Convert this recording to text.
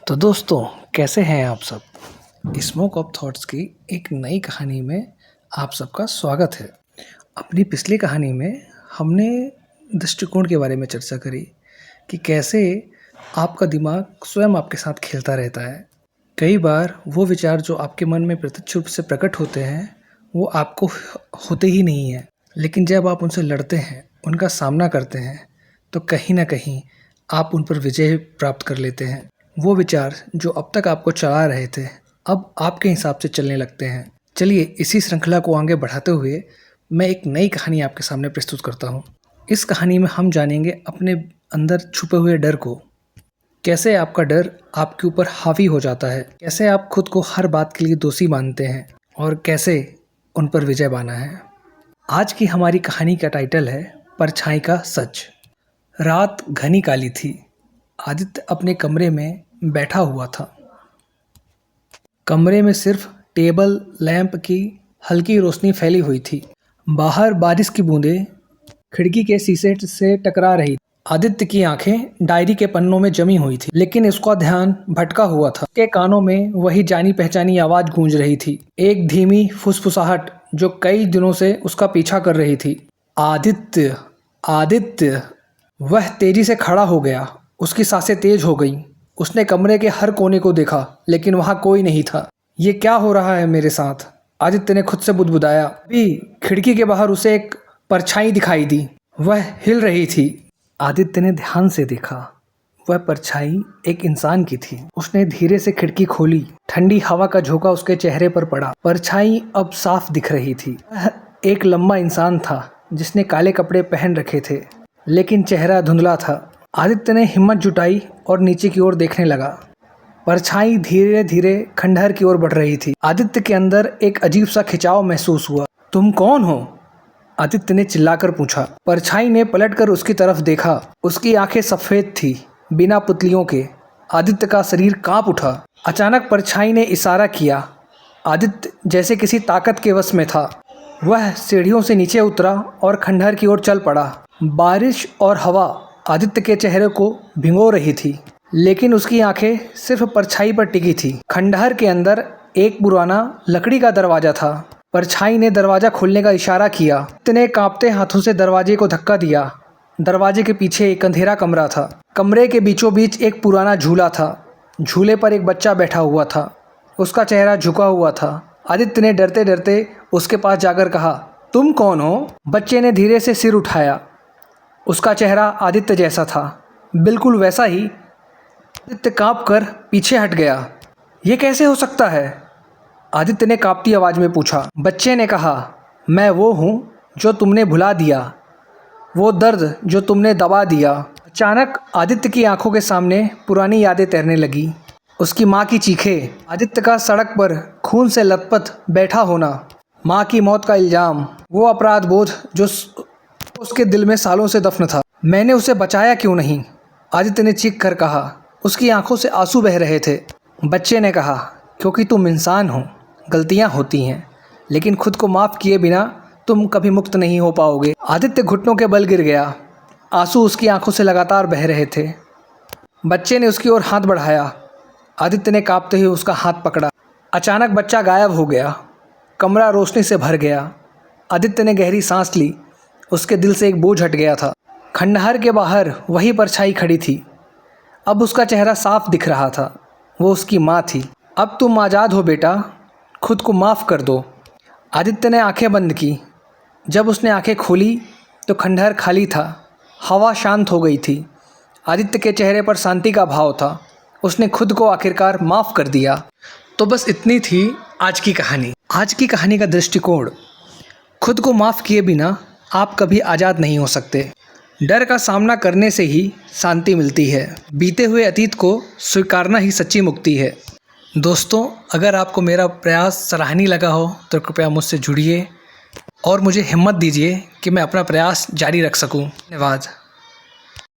तो दोस्तों, कैसे हैं आप सब। स्मोक ऑफ थॉट्स की एक नई कहानी में आप सबका स्वागत है। अपनी पिछली कहानी में हमने दृष्टिकोण के बारे में चर्चा करी कि कैसे आपका दिमाग स्वयं आपके साथ खेलता रहता है। कई बार वो विचार जो आपके मन में प्रत्यक्ष रूप से प्रकट होते हैं वो आपको होते ही नहीं हैं, लेकिन जब आप उनसे लड़ते हैं, उनका सामना करते हैं, तो कहीं ना कहीं आप उन पर विजय प्राप्त कर लेते हैं। वो विचार जो अब तक आपको चला रहे थे अब आपके हिसाब से चलने लगते हैं। चलिए इसी श्रृंखला को आगे बढ़ाते हुए मैं एक नई कहानी आपके सामने प्रस्तुत करता हूँ। इस कहानी में हम जानेंगे अपने अंदर छुपे हुए डर को, कैसे आपका डर आपके ऊपर हावी हो जाता है, कैसे आप खुद को हर बात के लिए दोषी मानते हैं और कैसे उन पर विजय पाना है। आज की हमारी कहानी का टाइटल है परछाई का सच। रात घनी काली थी। आदित्य अपने कमरे में बैठा हुआ था। कमरे में सिर्फ टेबल लैंप की हल्की रोशनी फैली हुई थी। बाहर बारिश की बूंदें खिड़की के शीशे से टकरा रही। आदित्य की आंखें डायरी के पन्नों में जमी हुई थी, लेकिन उसका ध्यान भटका हुआ था। उसके कानों में वही जानी पहचानी आवाज गूंज रही थी, एक धीमी फुसफुसाहट जो कई दिनों से उसका पीछा कर रही थी। आदित्य, आदित्य। वह तेजी से खड़ा हो गया। उसकी सांसें तेज हो गईं। उसने कमरे के हर कोने को देखा, लेकिन वहां कोई नहीं था। ये क्या हो रहा है मेरे साथ, आदित्य ने खुद से बुदबुदाया। अभी खिड़की के बाहर उसे एक परछाई दिखाई दी। वह हिल रही थी। आदित्य ने ध्यान से देखा। वह परछाई एक इंसान की थी। उसने धीरे से खिड़की खोली। ठंडी हवा का झोंका उसके चेहरे पर पड़ा। परछाई अब साफ दिख रही थी। वह एक लंबा इंसान था जिसने काले कपड़े पहन रखे थे, लेकिन चेहरा धुंधला था। आदित्य ने हिम्मत जुटाई और नीचे की ओर देखने लगा। परछाई धीरे धीरे खंडहर की ओर बढ़ रही थी। आदित्य के अंदर एक अजीब सा खिंचाव महसूस हुआ। तुम कौन हो? आदित्य ने चिल्लाकर पूछा। परछाई ने पलटकर उसकी तरफ देखा। उसकी आंखें सफेद थी, बिना पुतलियों के। आदित्य का शरीर कांप उठा। अचानक परछाई ने इशारा किया। आदित्य जैसे किसी ताकत के वश में था। वह सीढ़ियों से नीचे उतरा और खंडहर की ओर चल पड़ा। बारिश और हवा आदित्य के चेहरे को भिगो रही थी, लेकिन उसकी आंखें सिर्फ परछाई पर टिकी थी। खंडहर के अंदर एक पुराना लकड़ी का दरवाजा था। परछाई ने दरवाजा खोलने का इशारा किया। आदित्य ने कांपते हाथों से दरवाजे को धक्का दिया। दरवाजे के पीछे एक अंधेरा कमरा था। कमरे के बीचों बीच एक पुराना झूला था। झूले पर एक बच्चा बैठा हुआ था। उसका चेहरा झुका हुआ था। आदित्य ने डरते डरते उसके पास जाकर कहा, तुम कौन हो? बच्चे ने धीरे से सिर उठाया। उसका चेहरा आदित्य जैसा था, बिल्कुल वैसा ही। आदित्य कांपकर पीछे हट गया। ये कैसे हो सकता है? आदित्य ने कांपती आवाज में पूछा। बच्चे ने कहा, मैं वो हूँ जो तुमने भुला दिया, वो दर्द जो तुमने दबा दिया। अचानक आदित्य की आंखों के सामने पुरानी यादें तैरने लगी। उसकी माँ की चीखें, आदित्य का सड़क पर खून से लथपथ बैठा होना, माँ की मौत का इल्ज़ाम, वो अपराध बोध जो उसके दिल में सालों से दफन था। मैंने उसे बचाया क्यों नहीं? आदित्य ने चीख कर कहा। उसकी आंखों से आंसू बह रहे थे। बच्चे ने कहा, क्योंकि तुम इंसान हो, गलतियां होती हैं, लेकिन खुद को माफ़ किए बिना तुम कभी मुक्त नहीं हो पाओगे। आदित्य घुटनों के बल गिर गया। आंसू उसकी आंखों से लगातार बह रहे थे। बच्चे ने उसकी ओर हाथ बढ़ाया। आदित्य ने कांपते हुए उसका हाथ पकड़ा। अचानक बच्चा गायब हो गया। कमरा रोशनी से भर गया। आदित्य ने गहरी सांस ली। उसके दिल से एक बोझ हट गया था। खंडहर के बाहर वही परछाई खड़ी थी। अब उसका चेहरा साफ दिख रहा था। वो उसकी माँ थी। अब तुम आज़ाद हो बेटा, खुद को माफ़ कर दो। आदित्य ने आंखें बंद की। जब उसने आंखें खोली तो खंडहर खाली था। हवा शांत हो गई थी। आदित्य के चेहरे पर शांति का भाव था। उसने खुद को आखिरकार माफ़ कर दिया। तो बस इतनी थी आज की कहानी। आज की कहानी का दृष्टिकोण, खुद को माफ़ किए बिना आप कभी आज़ाद नहीं हो सकते। डर का सामना करने से ही शांति मिलती है। बीते हुए अतीत को स्वीकारना ही सच्ची मुक्ति है। दोस्तों, अगर आपको मेरा प्रयास सराहनीय लगा हो तो कृपया मुझसे जुड़िए और मुझे हिम्मत दीजिए कि मैं अपना प्रयास जारी रख सकूं। धन्यवाद।